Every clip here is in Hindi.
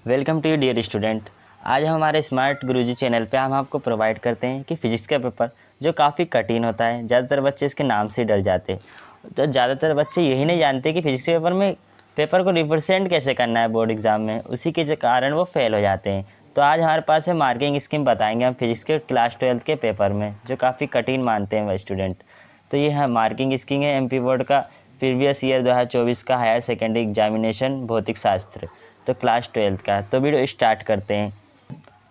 Welcome to you dear student. आज हम हमारे स्मार्ट गुरुजी चैनल पे हम आपको प्रोवाइड करते हैं कि फ़िज़िक्स का पेपर जो काफ़ी कठिन होता है, ज़्यादातर बच्चे इसके नाम से डर जाते हैं। तो ज़्यादातर बच्चे यही नहीं जानते कि फ़िज़िक्स के पेपर में पेपर को रिप्रेजेंट कैसे करना है बोर्ड एग्ज़ाम में, उसी के कारण वो फेल हो जाते हैं। तो आज हमारे पास है मार्किंग स्कीम बताएंगे हम फिज़िक्स के क्लास 12th के पेपर में, जो काफ़ी कठिन मानते हैं वह स्टूडेंट। तो ये है मार्किंग स्कीम है एमपी बोर्ड का प्रीवियस ईयर 2024 का हायर सेकेंडरी एग्जामिनेशन भौतिक शास्त्र, तो क्लास 12th का। तो वीडियो स्टार्ट करते हैं।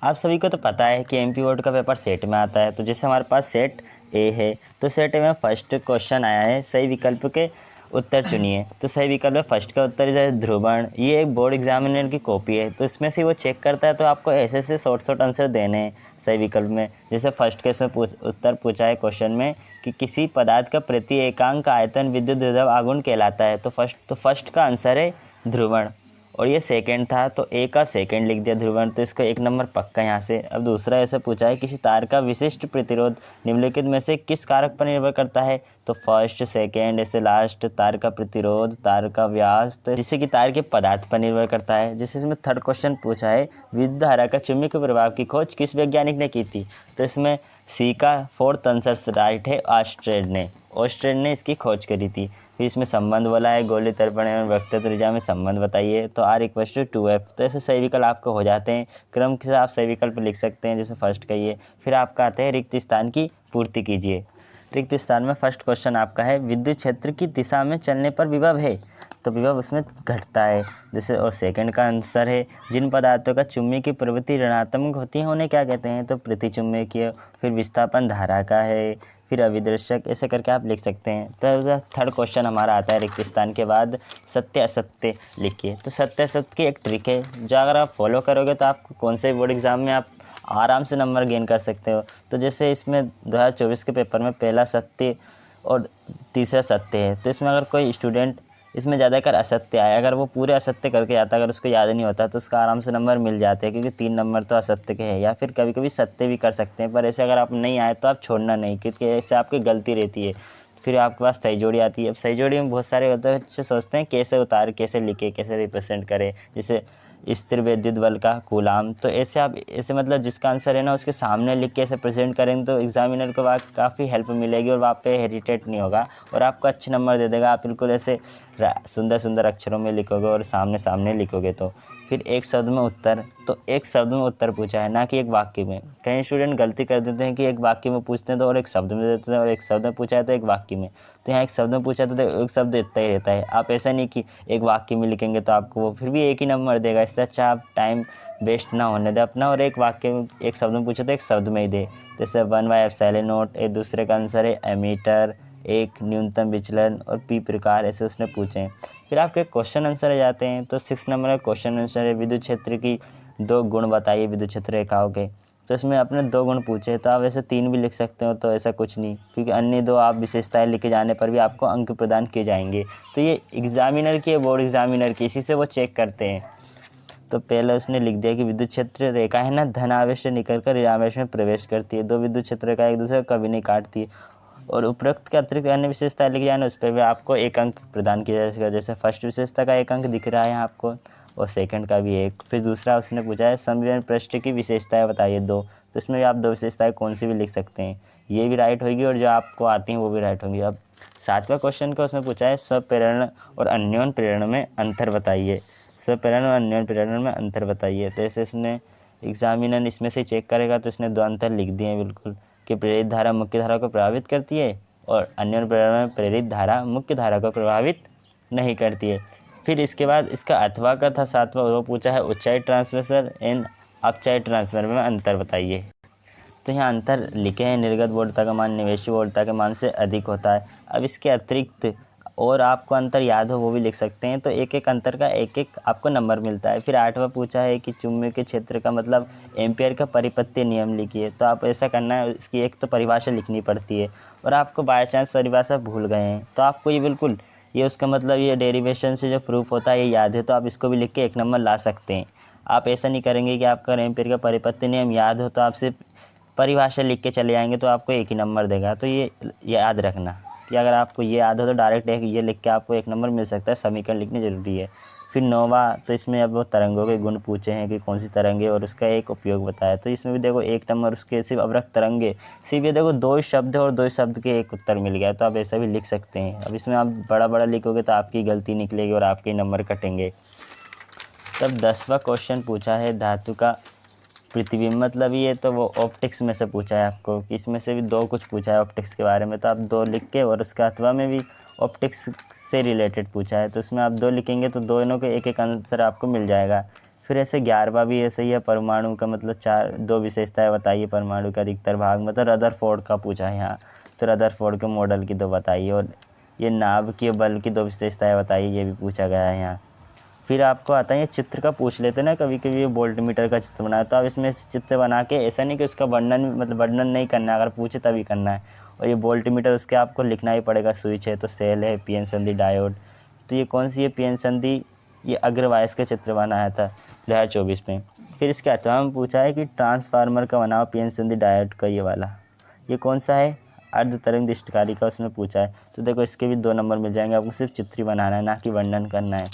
आप सभी को तो पता है कि एमपी बोर्ड का पेपर सेट में आता है। तो जैसे हमारे पास सेट ए है, तो सेट ए में फर्स्ट क्वेश्चन आया है, सही विकल्प के उत्तर चुनिए। तो सही विकल्प में फर्स्ट का उत्तर है ध्रुवण। ये एक बोर्ड एग्जामिनर की कॉपी है, तो इसमें से वो चेक करता है। तो आपको ऐसे शॉर्ट आंसर देने हैं सही विकल्प में। जैसे फर्स्ट के इसमें उत्तर पूछा है क्वेश्चन में कि किसी पदार्थ का प्रति एकांक आयतन विद्युत विभव आघूर्ण कहलाता है। तो फर्स्ट का आंसर है ध्रुवण। और ये सेकंड था, तो ए का सेकंड लिख दिया ध्रुवण, तो इसको 1 नंबर पक्का यहाँ से। अब दूसरा ऐसे पूछा है किसी तार का विशिष्ट प्रतिरोध निम्नलिखित में से किस कारक पर निर्भर करता है। तो फर्स्ट सेकंड ऐसे लास्ट, तार का प्रतिरोध, तार का व्यास, तो जिससे कि तार के पदार्थ पर निर्भर करता है। जैसे इसमें थर्ड क्वेश्चन पूछा है विद्युत धारा का चुंबकीय प्रभाव की खोज किस वैज्ञानिक ने की थी। तो इसमें सी का फोर्थ आंसर राइट है, ऑस्ट्रेड ने इसकी खोज करी थी। फिर इसमें संबंध बोला है गोली तर्पण एवं वक्र त्रिज्या में संबंध बताइए। तो R=2F। तो ऐसे सही विकल्प आपको हो जाते हैं, क्रम के साथ आप सही विकल्प लिख सकते हैं। जैसे फर्स्ट का ये। फिर आपका आता है रिक्त स्थान की पूर्ति कीजिए। रिक्त स्थान में फर्स्ट क्वेश्चन आपका है विद्युत क्षेत्र की दिशा में चलने पर विभव है, तो विभव उसमें घटता है। जैसे और सेकंड का आंसर है जिन पदार्थों का चुंबकीय की प्रवृत्ति ऋणात्मक होती है उन्हें क्या कहते हैं। तो प्रतिचुंबकीय। फिर विस्थापन धारा का है, फिर अविदर्शक, ऐसे करके आप लिख सकते हैं। तो थर्ड क्वेश्चन हमारा आता है रिक्त स्थान के बाद सत्य असत्य लिखिए। तो सत्य असत्य की एक ट्रिक है जो अगर आप फॉलो करोगे तो आपको कौन से बोर्ड एग्जाम में आप आराम से नंबर गेन कर सकते हो। तो जैसे इसमें 2024 के पेपर में पहला सत्य और तीसरा सत्य है, तो इसमें अगर कोई स्टूडेंट इसमें ज़्यादातर असत्य आया, अगर वो पूरे असत्य करके आता, अगर उसको याद नहीं होता तो उसका आराम से नंबर मिल जाते हैं, क्योंकि 3 नंबर तो असत्य के हैं। या फिर कभी कभी सत्य भी कर सकते हैं, पर ऐसे अगर आप नहीं आए तो आप छोड़ना नहीं, क्योंकि ऐसे आपकी गलती रहती है। फिर आपके पास सही जोड़ी आती है। अब सही जोड़ी में बहुत सारे होते हैं, बच्चे सोचते हैं कैसे उतार, कैसे लिखे, कैसे रिप्रेजेंट करें। जैसे स्थिर विद्युत बल का कूलाम, तो ऐसे आप ऐसे मतलब जिसका आंसर है ना उसके सामने लिख के ऐसे प्रेजेंट करेंगे तो एग्जामिनर को वहाँ काफ़ी हेल्प मिलेगी और वहाँ पे हेरिटेट नहीं होगा और आपको अच्छे नंबर दे देगा। आप बिल्कुल ऐसे सुंदर सुंदर अक्षरों में लिखोगे और सामने सामने लिखोगे। तो फिर एक शब्द में उत्तर, तो एक शब्द में उत्तर पूछा है, ना कि एक वाक्य में। कई स्टूडेंट गलती कर देते हैं कि एक वाक्य में पूछते हैं तो और एक शब्द में देते हैं, और एक शब्द में पूछा है तो एक वाक्य में। तो यहाँ एक शब्द में पूछा तो एक शब्द इतना ही रहता है। आप ऐसा नहीं कि एक वाक्य में लिखेंगे तो आपको वो फिर भी एक ही नंबर देगा। इससे अच्छा आप टाइम वेस्ट ना होने दें अपना, और एक वाक्य में एक शब्द में पूछे तो एक शब्द में ही दे। जैसे 1/ε0, एक दूसरे का आंसर है एमीटर, एक न्यूनतम विचलन और पी प्रकार, ऐसे उसने पूछे हैं। फिर आपके क्वेश्चन आंसर आ जाते हैं। तो 6 नंबर का क्वेश्चन आंसर है विद्युत क्षेत्र की 2 गुण बताइए विद्युत क्षेत्र रेखाओं के। तो इसमें अपने 2 गुण पूछे, तो आप ऐसे 3 भी लिख सकते हो, तो ऐसा कुछ नहीं, क्योंकि अन्य 2 आप विशेषताएं लिखे जाने पर भी आपको अंक प्रदान किए जाएंगे। तो ये एग्जामिनर की, बोर्ड एग्जामिनर की, इसी से वो चेक करते हैं। तो पहले उसने लिख दिया कि विद्युत क्षेत्र रेखा है ना, धन आवेश से निकलकर ऋण आवेश में प्रवेश करती है। 2 विद्युत क्षेत्र रेखा एक दूसरे को कभी नहीं काटती है। और उपरोक्त के अतिरिक्त अन्य विशेषताएं लिखी जाए उस पर भी आपको 1 अंक प्रदान किया जाएगा। जैसे फर्स्ट विशेषता का 1 अंक दिख रहा है आपको, और सेकंड का भी 1। फिर दूसरा उसने पूछा है समविभव पृष्ठ की विशेषताएं बताइए 2। तो इसमें भी आप 2 विशेषताएं कौन सी भी लिख सकते हैं, ये भी राइट होगी और जो आपको आती हैं वो भी राइट होंगी। अब 7वां क्वेश्चन का उसने पूछा है स्वप्रेरण और अन्योन्य प्रेरण में अंतर बताइए। स्वप्रेरण और अन्योन्य प्रेरण में अंतर बताइए। तो ऐसे इसने एग्जामिनर इसमें से चेक करेगा, तो इसने 2 अंतर लिख दिए हैं बिल्कुल, कि प्रेरित धारा मुख्य धारा को प्रभावित करती है और अन्योन्य प्रेरण में प्रेरित धारा मुख्य धारा को प्रभावित नहीं करती है। फिर इसके बाद इसका अथवा का था 7वां, वो पूछा है ऊंचाई ट्रांसफर एंड अपचाई ट्रांसफर में अंतर बताइए। तो यहाँ अंतर लिखे हैं, निर्गत वोल्टता का मान निवेशी वोल्टता के मान से अधिक होता है। अब इसके अतिरिक्त और आपको अंतर याद हो वो भी लिख सकते हैं, तो एक एक अंतर का एक एक आपको नंबर मिलता है। फिर 8वां पूछा है कि चुंबकीय क्षेत्र का मतलब एम्पियर का परिपत्य नियम लिखिए। तो आप ऐसा करना है, इसकी एक तो परिभाषा लिखनी पड़ती है, और आपको बाय चांस परिभाषा भूल गए हैं तो आपको ये बिल्कुल ये उसका मतलब ये डेरिवेशन से जो प्रूफ होता है ये याद है, तो आप इसको भी लिख के 1 नंबर ला सकते हैं। आप ऐसा नहीं करेंगे कि आपका एम्पियर का परिपत्य नियम याद हो तो आप सिर्फ परिभाषा लिख के चले जाएंगे तो आपको 1 ही नंबर देगा। तो ये याद रखना कि अगर आपको ये याद हो तो डायरेक्ट एक ये लिख के आपको 1 नंबर मिल सकता है। समीकरण लिखनी ज़रूरी है। फिर 9वां, तो इसमें अब वो तरंगों के गुण पूछे हैं कि कौन सी तरंग है और उसका एक उपयोग बताया। तो इसमें भी देखो 1 नंबर उसके सिर्फ अवरक्त तरंगे, सिर्फ ये देखो 2 ही शब्द है और 2 ही शब्द के एक उत्तर मिल गया। तो आप ऐसा भी लिख सकते हैं। अब इसमें आप बड़ा बड़ा लिखोगे तो आपकी गलती निकलेगी और आपके नंबर कटेंगे। तब 10वां क्वेश्चन पूछा है धातु का प्रतिबिंब, मतलब ये तो वो ऑप्टिक्स में से पूछा है आपको कि इसमें से भी 2 कुछ पूछा है ऑप्टिक्स के बारे में। तो आप 2 लिख के, और उसका अथवा में भी ऑप्टिक्स से रिलेटेड पूछा है तो इसमें आप 2 लिखेंगे तो दोनों के एक एक आंसर आपको मिल जाएगा। फिर ऐसे 11वां भी ऐसे ही है, परमाणु का मतलब 2 विशेषताएं बताइए परमाणु का अधिकतर भाग, मतलब रदरफोर्ड का पूछा है यहाँ। तो रदरफोर्ड के मॉडल की 2 बताइए, और ये नाभ की बल की 2 विशेषताएं बताइए, ये भी पूछा गया है यहाँ। फिर आपको आता है ये चित्र का पूछ लेते हैं ना, कभी कभी ये वोल्टमीटर का चित्र बनाया तो आप इसमें चित्र बना के, ऐसा नहीं कि उसका वर्णन, मतलब वर्णन नहीं करना है, अगर पूछे तभी करना है। और ये वोल्टमीटर उसके आपको लिखना ही पड़ेगा, स्विच है तो सेल है, पीएन संधि डायोड। तो ये कौन सी है पीएन संधि, ये अग्रवायस का चित्र बनाया था 2024 में। फिर इसके अथवा में पूछा है कि ट्रांसफार्मर का बनाओ पीएन संधि डायोड का, ये वाला ये कौन सा है, अर्ध तरंग दृष्टिकारी का उसमें पूछा है। तो देखो इसके भी 2 नंबर मिल जाएंगे, आपको सिर्फ चित्र ही बनाना है, ना कि वर्णन करना है।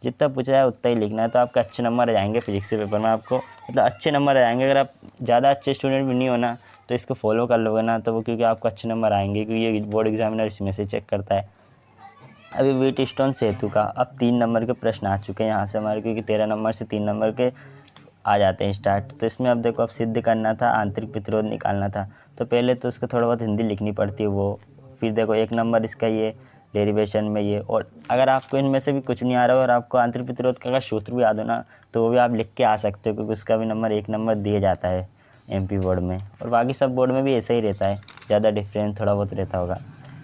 जितना पूछा है उतना ही लिखना है, तो आपके अच्छे नंबर आ जाएंगे फिजिक्स के पेपर में। आपको मतलब अच्छे नंबर आ जाएंगे। अगर आप ज़्यादा अच्छे स्टूडेंट भी नहीं हो ना तो इसको फॉलो कर लोगे ना, तो वो क्योंकि आपको अच्छे नंबर आएंगे, क्योंकि ये बोर्ड एग्जामिनर इसमें से चेक करता है। अभी व्हीटस्टोन सेतु का अब 3 नंबर के प्रश्न आ चुके हैं यहाँ से हमारे, क्योंकि 13 नंबर से 3 नंबर के आ जाते हैं स्टार्ट। तो इसमें अब देखो, अब सिद्ध करना था, आंतरिक प्रतिरोध निकालना था। तो पहले तो उसको थोड़ा बहुत हिंदी लिखनी पड़ती है वो। फिर देखो 1 नंबर इसका ये डेरिवेशन में ये, और अगर आपको इनमें से भी कुछ नहीं आ रहा हो और आपको आंतरिक प्रतिरोध का अगर सूत्र भी याद हो ना, तो वो भी आप लिख के आ सकते हो, क्योंकि उसका भी नंबर 1 नंबर दिया जाता है एमपी बोर्ड में। और बाकी सब बोर्ड में भी ऐसा ही रहता है, ज़्यादा डिफरेंस थोड़ा बहुत रहता होगा।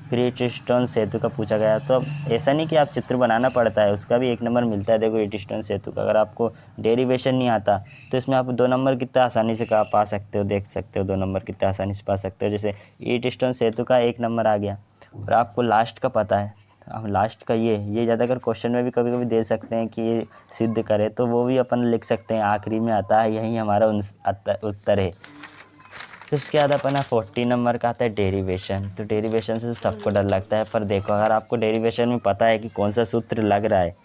फिर व्हीटस्टोन सेतु का पूछा गया, तो अब ऐसा नहीं कि आप चित्र बनाना पड़ता है, उसका भी 1 नंबर मिलता है। देखो व्हीटस्टोन सेतु का अगर आपको डेरिवेशन नहीं आता तो इसमें आप 2 नंबर कितना आसानी से पा सकते हो, देख सकते हो 2 नंबर कितना आसानी से पा सकते हो। जैसे व्हीटस्टोन सेतु का 1 नंबर आ गया, और आपको लास्ट का पता है, हम लास्ट का ये ज़्यादातर क्वेश्चन में भी कभी कभी दे सकते हैं कि ये सिद्ध करें, तो वो भी अपन लिख सकते हैं, आखिरी में आता है, यही हमारा उत्तर है। फिर उसके बाद अपना 40 नंबर का आता है डेरिवेशन। तो डेरिवेशन से सबको डर लगता है, पर देखो अगर आपको डेरिवेशन में पता है कि कौन सा सूत्र लग रहा है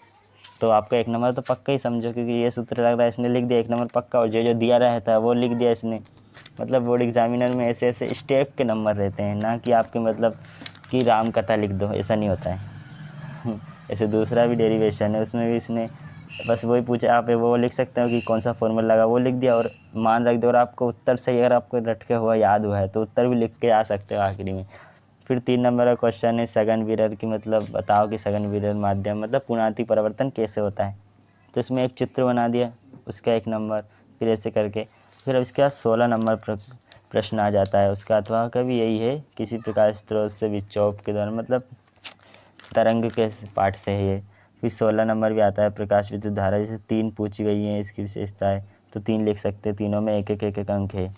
तो आपका 1 नंबर तो पक्का ही समझो, क्योंकि ये सूत्र लग रहा है, इसने लिख दिया, 1 नंबर पक्का। और जो जो दिया रहता है वो लिख दिया इसने। मतलब बोर्ड एग्जामिनर में ऐसे ऐसे स्टेप के नंबर रहते हैं, ना कि आपके मतलब कि राम कथा लिख दो, ऐसा नहीं होता है। ऐसे दूसरा भी डेरिवेशन है, उसमें भी इसने बस वही पूछा, आप वो लिख सकते हो कि कौन सा फॉर्मूला लगा, वो लिख दिया और मान रख दो। और आपको उत्तर सही अगर आपको रटके हुआ याद हुआ है तो उत्तर भी लिख के आ सकते हो आखिरी में। फिर 3 नंबर का क्वेश्चन है सघन विरल की, मतलब बताओ कि सघन विरल माध्यम मतलब पुनाति परिवर्तन कैसे होता है। तो इसमें एक चित्र बना दिया, उसका 1 नंबर। फिर ऐसे करके फिर अब इसके बाद 16 नंबर प्रश्न आ जाता है। उसका अथवा का भी यही है, किसी प्रकार स्रोत से विक्षोभ के दौरान, मतलब तरंग के पार्ट से है ये। फिर 16 नंबर भी आता है प्रकाश विद्युत धारा, जैसे 3 पूछी गई हैं इसकी विशेषताएं, तो 3 लिख सकते हैं, तीनों में एक एक अंक है।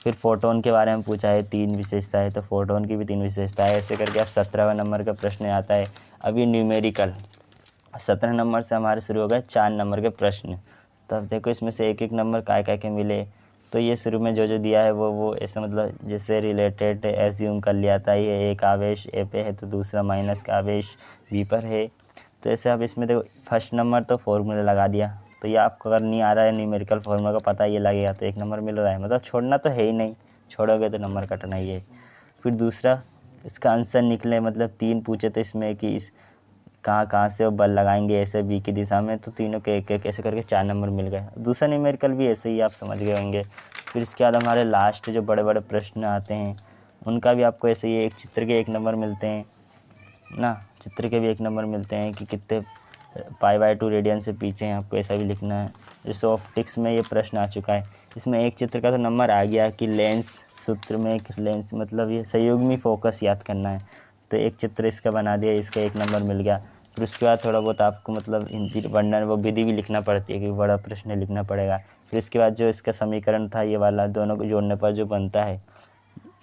फिर फोटोन के बारे में पूछा है, 3 विशेषताएं, तो फोटोन की भी 3 विशेषताएं। ऐसे करके अब 17वां नंबर का प्रश्न आता है। अब ये न्यूमेरिकल 17 नंबर से हमारे शुरू हो गए 4 नंबर के प्रश्न। तब देखो इसमें से एक एक नंबर काय के मिले। तो ये शुरू में जो जो दिया है वो ऐसा, मतलब जैसे रिलेटेड एज्यूम कर लिया था, ये एक आवेश ए पे है तो दूसरा माइनस का आवेश बी पर है। तो ऐसे अब इसमें देखो फर्स्ट नंबर तो फॉर्मूला लगा दिया। तो ये आपको अगर नहीं आ रहा है न्यूमेरिकल फार्मूला का पता ये लगेगा तो 1 नंबर मिल रहा है, मतलब छोड़ना तो है ही नहीं, छोड़ोगे तो नंबर कटना ही है। फिर दूसरा इसका आंसर निकले, मतलब 3 पूछे थे इसमें कि इस कहाँ से वो बल लगाएंगे ऐसे बी की दिशा में, तो तीनों के एक एक ऐसे करके 4 नंबर मिल गए। दूसरा न्यूमेरिकल भी ऐसे ही आप समझ गए होंगे। फिर इसके बाद हमारे लास्ट जो बड़े बड़े प्रश्न आते हैं उनका भी आपको ऐसे ही एक चित्र के 1 नंबर मिलते हैं ना, चित्र के भी 1 नंबर मिलते हैं कि कितने π/2 रेडियन से पीछे हैं, आपको ऐसा भी लिखना है। जैसे ऑप्टिक्स में ये प्रश्न आ चुका है, इसमें एक चित्र का तो नंबर आ गया कि लेंस सूत्र में एक लेंस, मतलब ये संयुग्मी फोकस याद करना है। तो एक चित्र इसका बना दिया, इसका 1 नंबर मिल गया। फिर उसके बाद थोड़ा बहुत आपको मतलब हिंदी वर्णन वो विधि भी लिखना पड़ती है, कि बड़ा प्रश्न लिखना पड़ेगा। फिर इसके बाद जो इसका समीकरण था ये वाला, दोनों को जोड़ने पर जो बनता है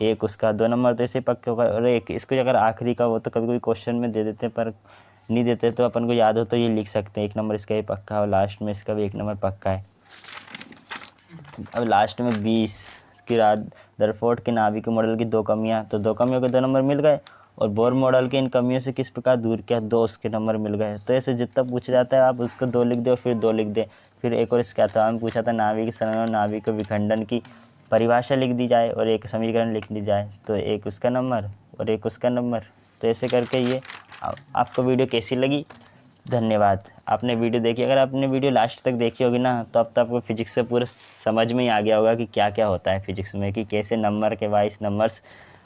एक, उसका 2 नंबर तो ऐसे पक्के होगा। और एक इसको अगर आखिरी का वो तो कभी कभी क्वेश्चन में दे देते हैं, पर नहीं देते तो अपन को याद हो तो ये लिख सकते हैं 1 नंबर इसका ही पक्का, और लास्ट में इसका भी 1 नंबर पक्का है। अब लास्ट में 20 की रदरफोर्ड के नाभिक मॉडल की 2 कमियां, तो 2 कमियों के 2 नंबर मिल गए। और बोर मॉडल की इन कमियों से किस प्रकार दूर किया, 2 उसके नंबर मिल गए। तो ऐसे जितना पूछा जाता है आप उसको 2 लिख दो, फिर 2 लिख दें। फिर एक और इसका था, हमें पूछा था नाभिक संरचना और नाभिक विखंडन की परिभाषा लिख दी जाए और एक समीकरण लिख दी जाए, तो एक उसका नंबर और एक उसका नंबर। तो ऐसे करके ये आपको वीडियो कैसी लगी, धन्यवाद। आपने वीडियो देखी, अगर आपने वीडियो लास्ट तक देखी होगी ना, तो अब तो आपको फिजिक्स से पूरा समझ में ही आ गया होगा कि क्या क्या होता है फिजिक्स में, कि कैसे नंबर के वाइज नंबर्स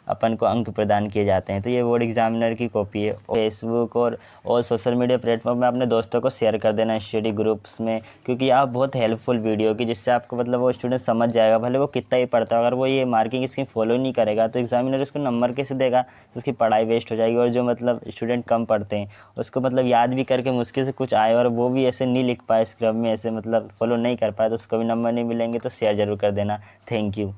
अपन को अंक प्रदान किए जाते हैं। तो ये बोर्ड एग्जामिनर की कॉपी है। फेसबुक और सोशल मीडिया प्लेटफॉर्म में अपने दोस्तों को शेयर कर देना स्टडी ग्रुप्स में, क्योंकि आप बहुत हेल्पफुल वीडियो की, जिससे आपको मतलब वो स्टूडेंट समझ जाएगा, भले वो कितना ही पढ़ता है, अगर वो ये मार्किंग स्कीम फॉलो नहीं करेगा तो एग्जामिनर उसको नंबर कैसे देगा, तो उसकी पढ़ाई वेस्ट हो जाएगी। और जो मतलब स्टूडेंट कम पढ़ते हैं उसको मतलब याद भी करके मुश्किल से कुछ आए और वो भी ऐसे नहीं लिख पाए स्क्रब में, ऐसे मतलब फॉलो नहीं कर पाए, तो उसको भी नंबर नहीं मिलेंगे। तो शेयर ज़रूर कर देना। Thank you.